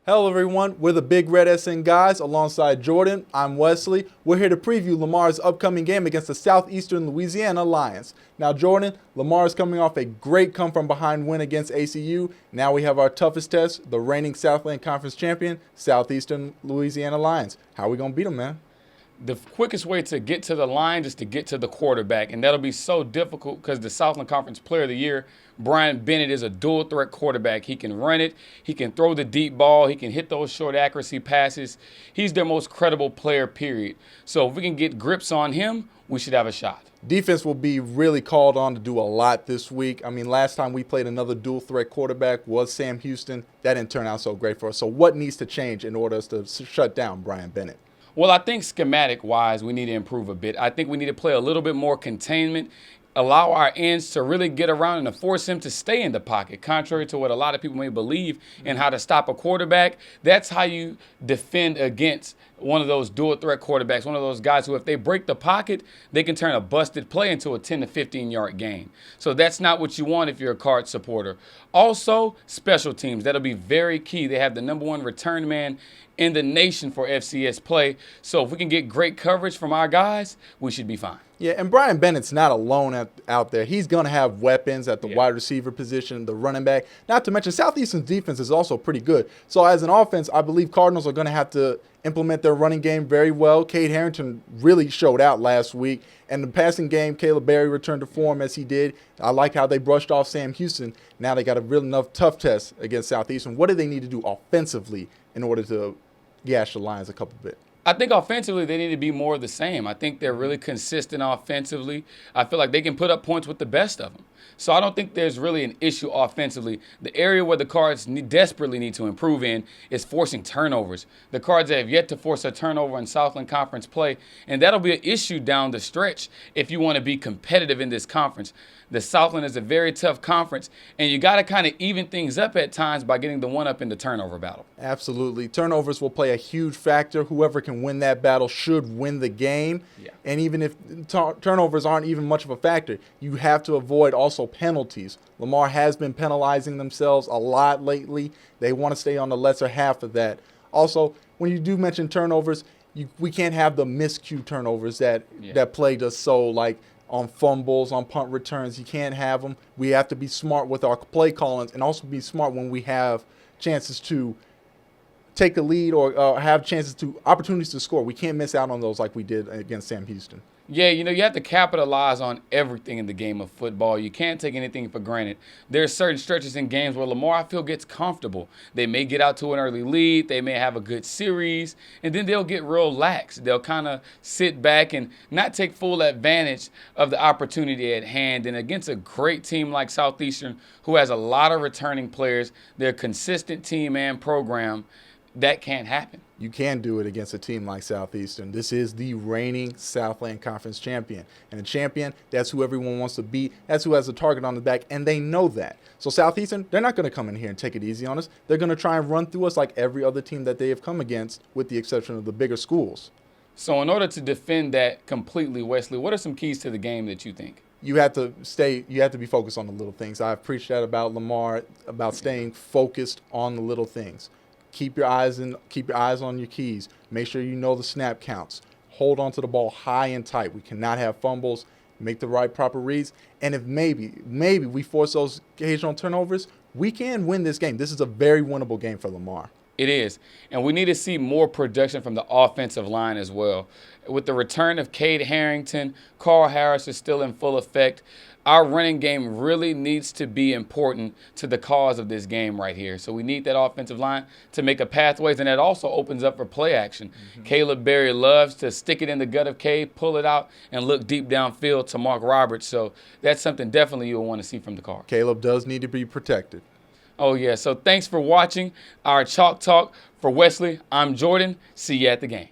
Hello everyone, we're the Big Red SN guys alongside Jordan. I'm Wesley. We're here to preview Lamar's upcoming game against the Southeastern Louisiana Lions. Now Jordan, Lamar is coming off a great come-from-behind win against ACU. Now we have our toughest test, the reigning Southland Conference champion, Southeastern Louisiana Lions. How are we going to beat them, man? The quickest way to get to the line is to get to the quarterback, and that'll be so difficult because the Southland Conference Player of the Year, Brian Bennett, is a dual-threat quarterback. He can run it, he can throw the deep ball, he can hit those short accuracy passes. He's their most credible player, period. So if we can get grips on him, we should have a shot. Defense will be really called on to do a lot this week. I mean, last time we played another dual-threat quarterback was Sam Houston. That didn't turn out so great for us. So what needs to change in order to shut down Brian Bennett? Well, I think schematic-wise, we need to improve a bit. I think we need to play a little bit more containment, allow our ends to really get around and to force him to stay in the pocket, contrary to what a lot of people may believe in how to stop a quarterback. That's how you defend against one of those dual-threat quarterbacks, one of those guys who, if they break the pocket, they can turn a busted play into a 10 to 15-yard gain. So that's not what you want if you're a Card supporter. Also, special teams. That'll be very key. They have the #1 return man in the nation for FCS play. So if we can get great coverage from our guys, we should be fine. Yeah, and Brian Bennett's not alone out there. He's going to have weapons at the wide receiver position, the running back. Not to mention, Southeastern's defense is also pretty good. So as an offense, I believe Cardinals are going to have to implement their running game very well. Cade Harrington really showed out last week. And the passing game, Caleb Berry returned to form as he did. I like how they brushed off Sam Houston. Now they got a real enough tough test against Southeastern. What do they need to do offensively in order to gash the Lions a couple bit? I think offensively they need to be more of the same. I think they're really consistent offensively. I feel like they can put up points with the best of them. So I don't think there's really an issue offensively. The area where the Cards desperately need to improve in is forcing turnovers. The Cards have yet to force a turnover in Southland Conference play, and that'll be an issue down the stretch if you want to be competitive in this conference. The Southland is a very tough conference, and you got to kind of even things up at times by getting the one-up in the turnover battle. Absolutely. Turnovers will play a huge factor. Whoever can win that battle should win the game. Yeah. And even if turnovers aren't even much of a factor, you have to avoid also penalties. Lamar has been penalizing themselves a lot lately. They want to stay on the lesser half of that. Also, when you do mention turnovers, we can't have the miscue turnovers that plagued us so, like on fumbles, on punt returns. You can't have them. We have to be smart with our play callings and also be smart when we have chances to take the lead or have opportunities to score. We can't miss out on those like we did against Sam Houston. Yeah, you have to capitalize on everything in the game of football. You can't take anything for granted. There are certain stretches in games where Lamar, I feel, gets comfortable. They may get out to an early lead. They may have a good series, and then they'll get real lax. They'll kind of sit back and not take full advantage of the opportunity at hand. And against a great team like Southeastern, who has a lot of returning players, they're a consistent team and program, that can't happen. You can do it against a team like Southeastern. This is the reigning Southland Conference champion. And a champion, that's who everyone wants to beat. That's who has a target on the back, and they know that. So Southeastern, they're not going to come in here and take it easy on us. They're going to try and run through us like every other team that they have come against, with the exception of the bigger schools. So in order to defend that completely, Wesley, what are some keys to the game that you think? You have to be focused on the little things. I've preached that about Lamar, about staying focused on the little things. Keep your eyes on your keys. Make sure you know the snap counts. Hold on to the ball high and tight. We cannot have fumbles. Make the right proper reads. And if maybe we force those occasional turnovers, we can win this game. This is a very winnable game for Lamar. It is. And we need to see more production from the offensive line as well. With the return of Cade Harrington, Carl Harris is still in full effect. Our running game really needs to be important to the cause of this game right here. So we need that offensive line to make a pathways, and that also opens up for play action. Caleb Berry loves to stick it in the gut of Cade, pull it out, and look deep downfield to Mark Roberts. So that's something definitely you'll want to see from the Cards. Caleb does need to be protected. Oh, yeah. So thanks for watching our Chalk Talk. For Wesley, I'm Jordan. See you at the game.